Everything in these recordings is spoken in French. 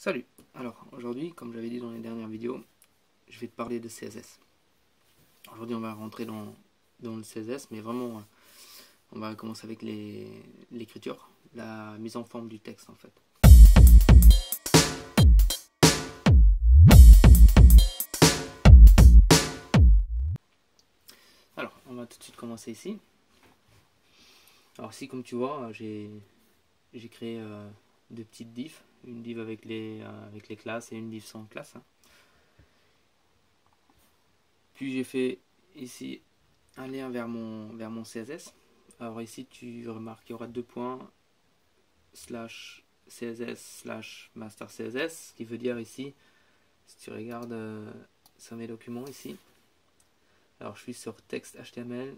Salut! Alors aujourd'hui, comme j'avais dit dans les dernières vidéos, je vais te parler de CSS. Aujourd'hui on va rentrer dans le CSS, mais vraiment on va commencer avec l'écriture, la mise en forme du texte en fait. Alors on va tout de suite commencer ici. Alors ici comme tu vois, j'ai créé deux petites divs, une div avec les classes et une div sans classe. Puis j'ai fait ici un lien vers mon CSS. Alors ici tu remarques qu'il y aura deux points slash CSS slash master CSS, ce qui veut dire ici, si tu regardes sur mes documents ici, alors je suis sur texte HTML,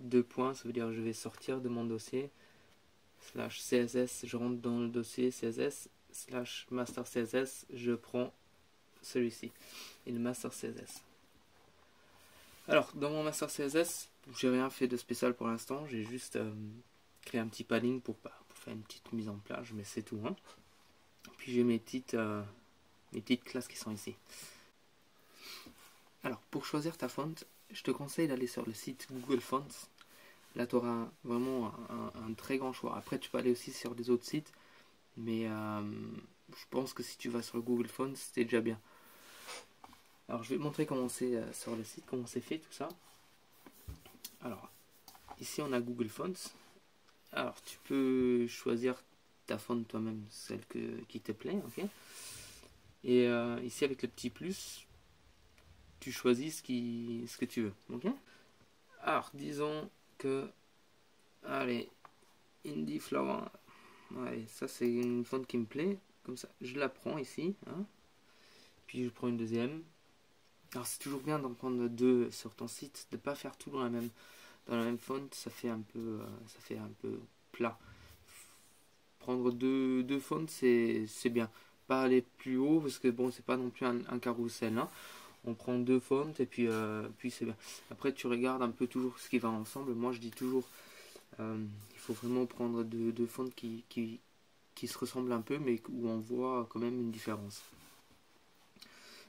deux points, ça veut dire que je vais sortir de mon dossier, slash CSS, je rentre dans le dossier CSS, slash master CSS, je prends celui-ci, et le master CSS. Alors, dans mon master CSS, j'ai rien fait de spécial pour l'instant, j'ai juste créé un petit padding pour faire une petite mise en plage, mais c'est tout. Hein. Puis j'ai mes petites classes qui sont ici. Alors, pour choisir ta font, je te conseille d'aller sur le site Google Fonts. Là, tu auras vraiment un très grand choix. Après, tu peux aller aussi sur des autres sites, mais je pense que si tu vas sur le Google Fonts, c'est déjà bien. Alors, je vais te montrer comment c'est sur le site, comment c'est fait tout ça. Alors, ici, on a Google Fonts. Alors, tu peux choisir ta font toi-même, celle qui te plaît, ok. Et ici, avec le petit plus, tu choisis ce que tu veux, ok. Alors, disons que, allez, Indie Flower, allez, ça c'est une font qui me plaît, comme ça, je la prends ici, hein. Puis je prends une deuxième. Alors, c'est toujours bien d'en prendre deux sur ton site, de ne pas faire tout dans la même font, ça fait un peu plat. Prendre deux fonts, c'est bien. Pas aller plus haut, parce que bon, c'est pas non plus un carrousel, hein. On prend deux fonts et puis c'est bien. Après, tu regardes un peu toujours ce qui va ensemble. Moi, je dis toujours, il faut vraiment prendre deux fonts qui se ressemblent un peu, mais où on voit quand même une différence.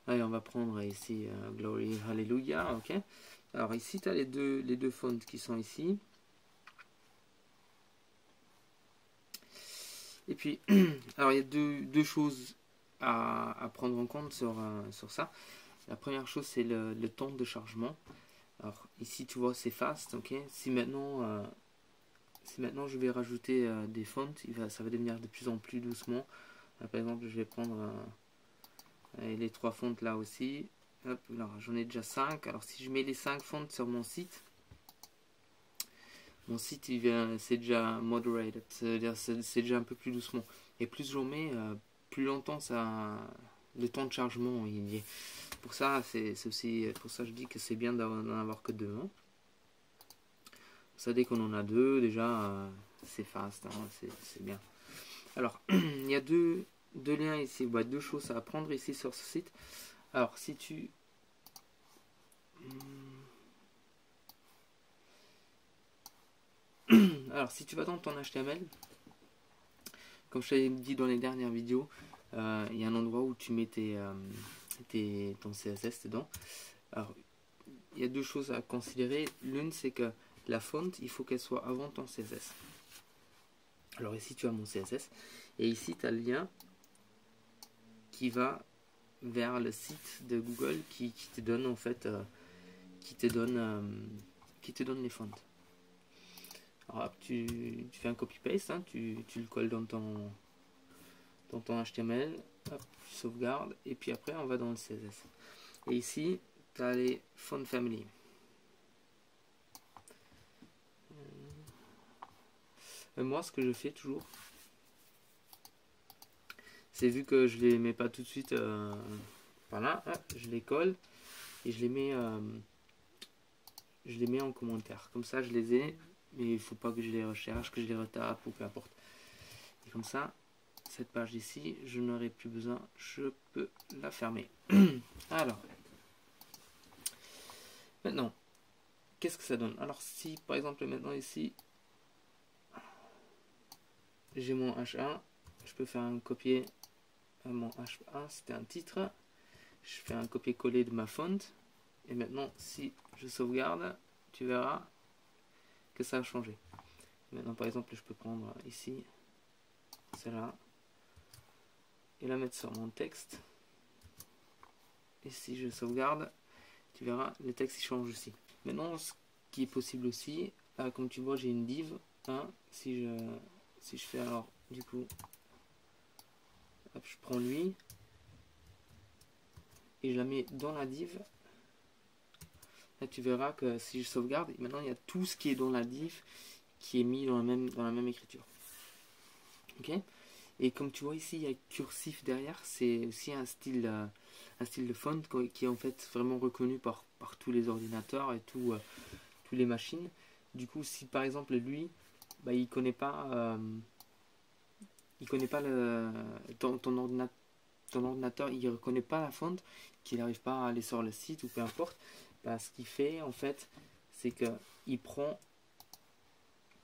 Allez, on va prendre ici Glory Hallelujah, ok. Alors ici, tu as les deux fonts qui sont ici. Et puis, alors il y a deux choses à prendre en compte sur ça. La première chose, c'est le temps de chargement. Alors ici, tu vois, c'est fast, ok. Si maintenant je vais rajouter des fonts, ça va devenir de plus en plus doucement. Par exemple, je vais prendre les trois fonts là aussi. Hop, alors j'en ai déjà 5. Alors si je mets les 5 fonts sur mon site c'est déjà moderated, c'est-à-dire c'est déjà un peu plus doucement. Et plus j'en mets, plus longtemps le temps de chargement il y est. Pour ça, c'est aussi pour ça que je dis que c'est bien d'en avoir que deux. Hein. Ça, dès qu'on en a deux, déjà c'est fast, hein, c'est bien. Alors, il y a deux liens ici, deux choses à apprendre ici sur ce site. Alors, si tu vas dans ton HTML, comme je t'avais dit dans les dernières vidéos, il y a un endroit où tu mets ton CSS dedans. Alors, il y a deux choses à considérer. L'une, c'est que la font, il faut qu'elle soit avant ton CSS. Alors ici, tu as mon CSS. Et ici, tu as le lien qui va vers le site de Google qui te donne en fait, qui te donne les fonts. Alors hop, tu fais un copy-paste, hein, tu le colles dans ton HTML, hop, tu sauvegardes, et puis après on va dans le CSS. Et ici, tu as les font family. Moi, ce que je fais toujours, c'est vu que je les mets pas tout de suite, voilà, hop, je les colle et je les mets en commentaire. Comme ça, je les ai, mais il faut pas que je les recherche, que je les retape ou peu importe. Et comme ça, cette page ici, je n'aurai plus besoin, je peux la fermer. Alors, maintenant, qu'est-ce que ça donne? Alors, si par exemple maintenant ici, j'ai mon H1, je peux faire un copier mon H1 c'était un titre. Je fais un copier-coller de ma font. Et maintenant, si je sauvegarde, tu verras que ça a changé. Maintenant, par exemple, je peux prendre ici, celle-là, et la mettre sur mon texte. Et si je sauvegarde, tu verras, le texte il change aussi. Maintenant, ce qui est possible aussi, comme tu vois, j'ai une div. Hein, si je fais alors, du coup, hop, je prends lui et je la mets dans la div. Là, tu verras que si je sauvegarde, maintenant il y a tout ce qui est dans la div qui est mis dans la même écriture. Ok. Et comme tu vois ici, il y a cursif derrière. C'est aussi un style de font qui est en fait vraiment reconnu par tous les ordinateurs et tous les machines. Du coup, si par exemple lui, bah, il connaît pas ton ordinateur, il reconnaît pas la font, qu'il n'arrive pas à aller sur le site ou peu importe. Bah, ce qu'il fait en fait, c'est que il prend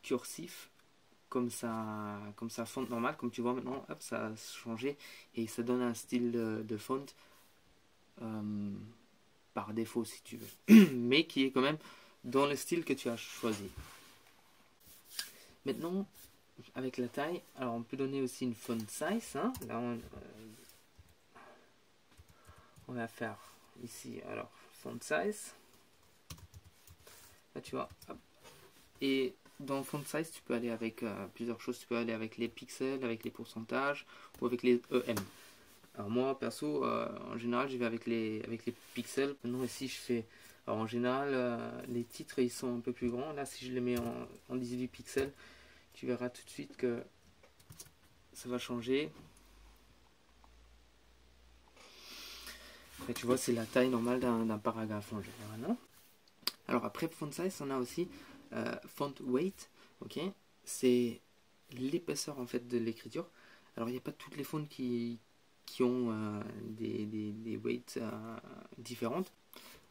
cursif comme sa font normale, comme tu vois maintenant, hop, ça a changé et ça donne un style de font par défaut si tu veux, mais qui est quand même dans le style que tu as choisi. Maintenant, avec la taille, alors on peut donner aussi une font size. Hein. Là, on va faire ici, alors font size. Là, tu vois, hop. Et dans font size, tu peux aller avec plusieurs choses. Tu peux aller avec les pixels, avec les pourcentages ou avec les EM. Alors moi, perso, en général, je vais avec les pixels. Maintenant, ici, je fais... Alors en général, les titres, ils sont un peu plus grands. Là, si je les mets en 18 pixels, tu verras tout de suite que ça va changer. Et tu vois, c'est la taille normale d'un paragraphe en général. Hein. Alors après font size, on a aussi font weight. Ok, c'est l'épaisseur en fait de l'écriture. Alors il n'y a pas toutes les fonts qui ont des weights différentes.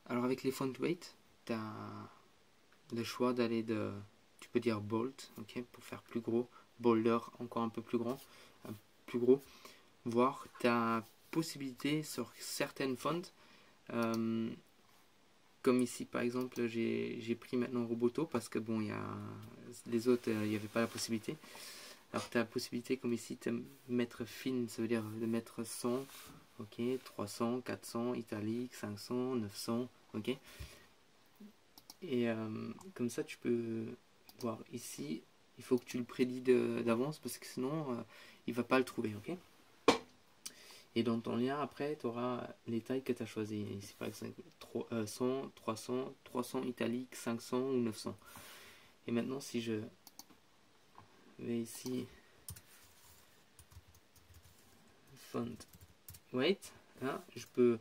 Alors avec les font weight, tu as le choix d'aller tu peux dire bold, ok, pour faire plus gros, bolder, encore un peu plus grand, plus gros, voire tu as possibilité sur certaines fonts, comme ici par exemple j'ai pris maintenant Roboto parce que bon, les autres il n'y avait pas la possibilité. Alors tu as la possibilité comme ici de mettre fine, ça veut dire de mettre 100, ok, 300, 400, italique, 500, 900, ok. Et comme ça tu peux voir ici, il faut que tu le prédis d'avance parce que sinon il va pas le trouver, ok. Et dans ton lien, après, tu auras les tailles que tu as choisies. Ici, par exemple, 100, 300, 300 italique, 500 ou 900. Et maintenant, si je vais ici, font weight, hein, je peux,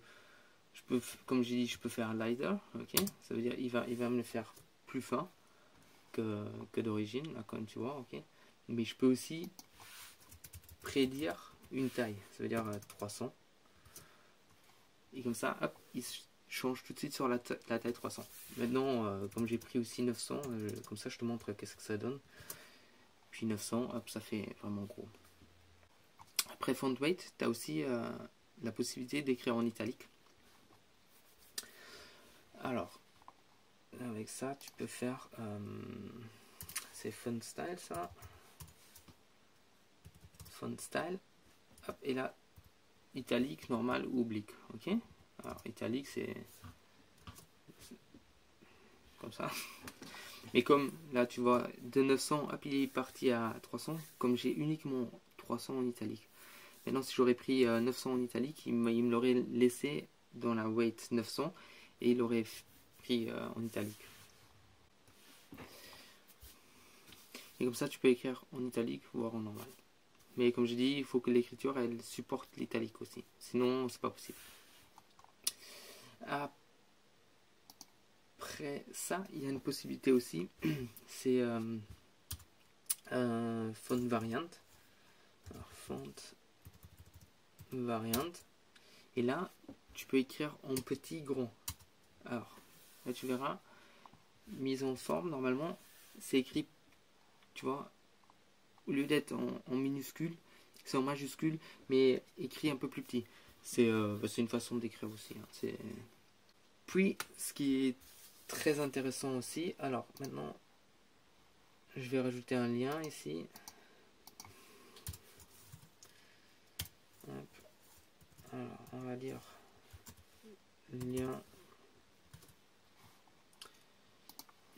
comme j'ai dit, je peux faire un lighter, ok. Ça veut dire il va me le faire plus fin que d'origine, là, comme tu vois, ok. Mais je peux aussi prédire une taille, ça veut dire 300. Et comme ça, hop, il change tout de suite sur la taille 300. Maintenant, comme j'ai pris aussi 900, comme ça je te montre qu'est-ce que ça donne. Puis 900, hop, ça fait vraiment gros. Après font weight, tu as aussi la possibilité d'écrire en italique. Alors, avec ça, tu peux faire... c'est font style, ça. Font style. Hop, et là, italique, normal ou oblique. Ok. Alors, italique, c'est comme ça. Mais comme là, tu vois, de 900, hop, il est parti à 300. Comme j'ai uniquement 300 en italique. Maintenant, si j'aurais pris 900 en italique, il me l'aurait laissé dans la weight 900 et il aurait pris en italique. Et comme ça, tu peux écrire en italique voire en normal. Mais comme je dis, il faut que l'écriture elle supporte l'italique aussi. Sinon, c'est pas possible. Après ça, il y a une possibilité aussi. C'est un font variant. Alors, font variant. Et là, tu peux écrire en petit grand. Alors, là tu verras, mise en forme, normalement, c'est écrit, tu vois, au lieu d'être en minuscule, c'est en majuscule, mais écrit un peu plus petit. C'est une façon d'écrire aussi. Hein. Puis, ce qui est très intéressant aussi, alors maintenant, je vais rajouter un lien ici. Hop. Alors, on va dire lien.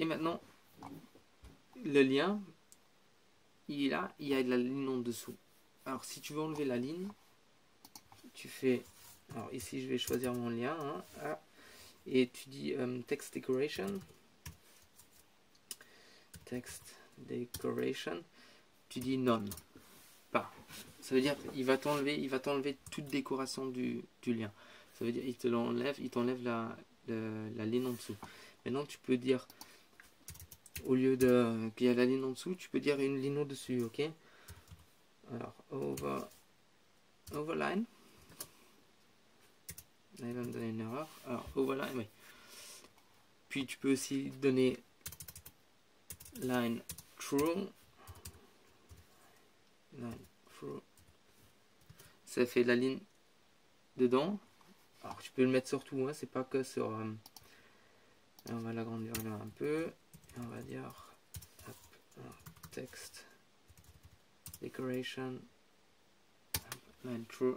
Et maintenant, le lien, il est là, il y a de la ligne en dessous. Alors, si tu veux enlever la ligne, tu fais... Alors, ici, je vais choisir mon lien. Hein, et tu dis text decoration. Text decoration. Tu dis non. Pas. Ça veut dire il va t'enlever toute décoration du lien. Ça veut dire il t'enlève la ligne en dessous. Maintenant, tu peux dire... Au lieu de qu'il y a la ligne en dessous, tu peux dire une ligne au-dessus, ok? Alors, overline. Là, il va me donner une erreur. Alors, overline, oui. Puis, tu peux aussi donner line true. Line true. Ça fait la ligne dedans. Alors, tu peux le mettre sur tout, hein, c'est pas que sur... on va l'agrandir là un peu. On va dire text decoration line true.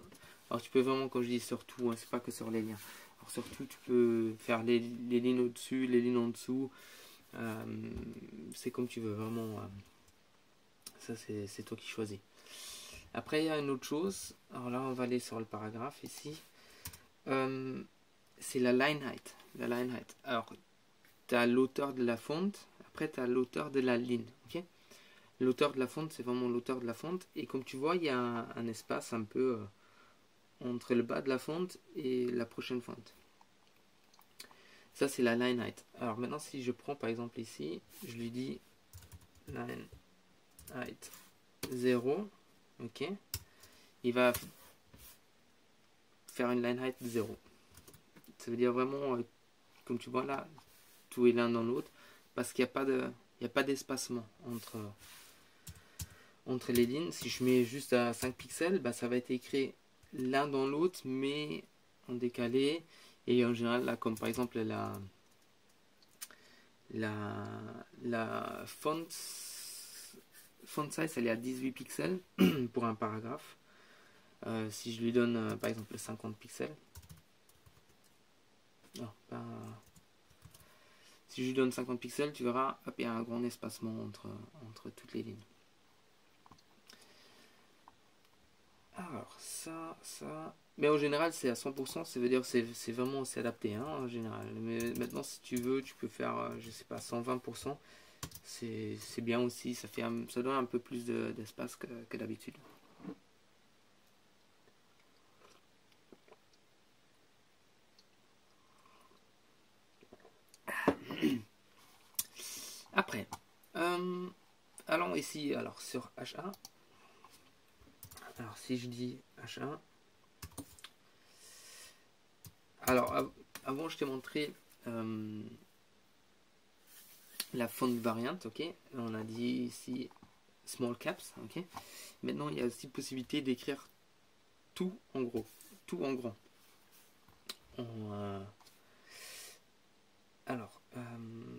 Alors tu peux vraiment, quand je dis sur tout, hein, c'est pas que sur les liens. Alors sur tout, tu peux faire les lignes au-dessus, les lignes en dessous. C'est comme tu veux, vraiment. Ça c'est toi qui choisis. Après il y a une autre chose. Alors là on va aller sur le paragraphe ici. C'est la line height. La line height. Alors tu as l'auteur de la fonte, après tu as l'auteur de la ligne. Okay, l'auteur de la fonte, c'est vraiment l'auteur de la fonte. Et comme tu vois, il y a un espace un peu entre le bas de la fonte et la prochaine fonte. Ça, c'est la line height. Alors maintenant, si je prends par exemple ici, je lui dis line height 0, ok, il va faire une line height 0. Ça veut dire vraiment, comme tu vois là, tout est l'un dans l'autre, parce qu'il n'y a pas d'espacement entre les lignes. Si je mets juste à 5 pixels, bah, ça va être écrit l'un dans l'autre, mais en décalé. Et en général, là, comme par exemple la font size, elle est à 18 pixels pour un paragraphe. Si je lui donne par exemple 50 pixels, non, pas... Si je lui donne 50 pixels, tu verras, hop, il y a un grand espacement entre toutes les lignes. Alors, ça... Mais en général, c'est à 100%, ça veut dire que c'est vraiment adapté, hein, en général. Mais maintenant, si tu veux, tu peux faire, je sais pas, 120%. C'est bien aussi, ça donne un peu plus d'espace que d'habitude. Après, allons ici, alors sur H1. Alors si je dis H1, alors avant je t'ai montré la font variante, ok. On a dit ici small caps, ok. Maintenant il y a aussi possibilité d'écrire tout en gros, tout en grand. Alors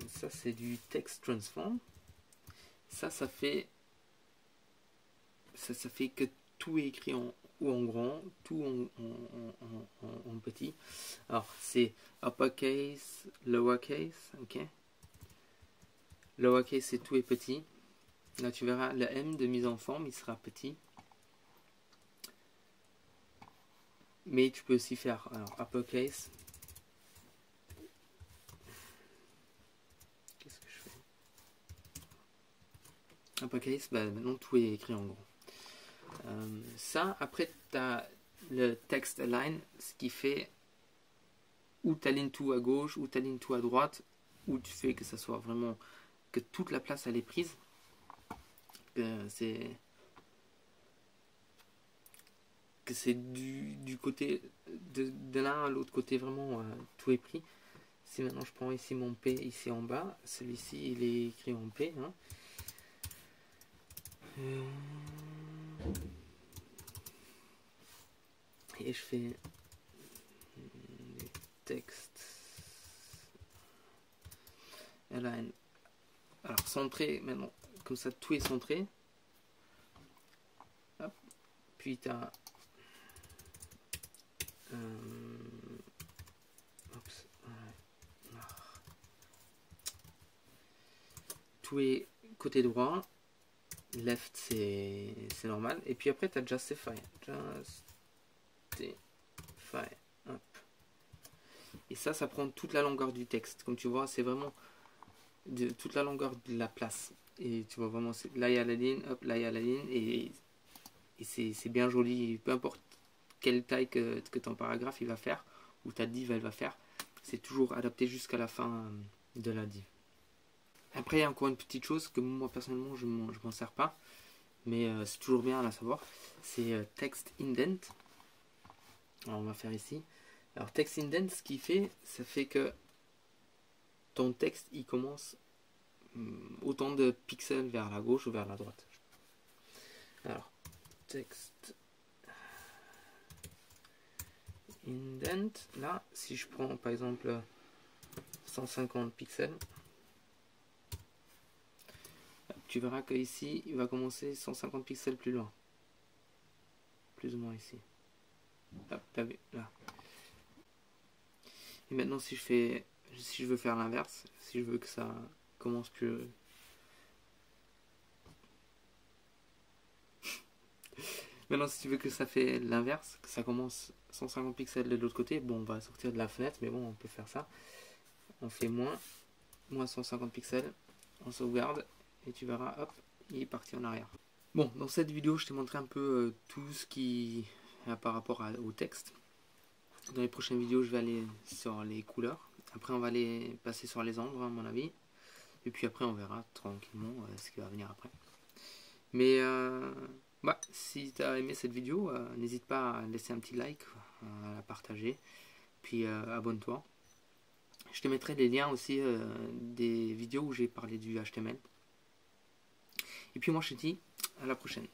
ça c'est du text transform. Ça fait que tout est écrit en grand, tout en petit. Alors c'est uppercase, lowercase, ok. Lowercase c'est tout est petit. Là tu verras le M de mise en forme, il sera petit. Mais tu peux aussi faire alors uppercase. Qu'est-ce que je fais? Uppercase, bah, maintenant tout est écrit en gros. Ça, après tu as le text align, ce qui fait où tu alignes tout à gauche, où tu alignes tout à droite, où tu fais que ça soit vraiment, que toute la place elle est prise. C'est du côté de l'un à l'autre côté, vraiment tout est pris. Si maintenant je prends ici mon P ici en bas, celui-ci il est écrit en P, hein. Et je fais des textes align. Alors centré maintenant, comme ça tout est centré. Hop. Puis tu as tout est côté droit, left c'est normal, et puis après tu as Justify. Hop. Et ça prend toute la longueur du texte. Comme tu vois, c'est vraiment toute la longueur de la place. Et tu vois vraiment, là il y a la ligne, hop, là il y a la ligne, et c'est bien joli. Peu importe quelle taille que ton paragraphe il va faire, ou ta div elle va faire, c'est toujours adapté jusqu'à la fin de la div. Après, il y a encore une petite chose que moi personnellement je m'en sers pas, mais c'est toujours bien à la savoir. C'est text indent. Alors on va faire ici. Alors text indent, ce qu'il fait, ça fait que ton texte il commence autant de pixels vers la gauche ou vers la droite. Alors text indent, là si je prends par exemple 150 pixels, tu verras que ici il va commencer 150 pixels plus loin, plus ou moins ici. Hop, t'as vu, là. Et maintenant si je veux faire l'inverse, si je veux que ça commence plus maintenant si tu veux que ça fait l'inverse, que ça commence 150 pixels de l'autre côté, bon on va sortir de la fenêtre, mais bon on peut faire ça. On fait moins 150 pixels, on sauvegarde et tu verras, hop, il est parti en arrière. Bon, dans cette vidéo je t'ai montré un peu tout ce qui est par rapport au texte. Dans les prochaines vidéos je vais aller sur les couleurs, après on va aller passer sur les ombres à mon avis, et puis après on verra tranquillement ce qui va venir après. Mais si tu as aimé cette vidéo, n'hésite pas à laisser un petit like, à la partager, puis abonne-toi. Je te mettrai les liens aussi des vidéos où j'ai parlé du HTML. Et puis moi je te dis à la prochaine.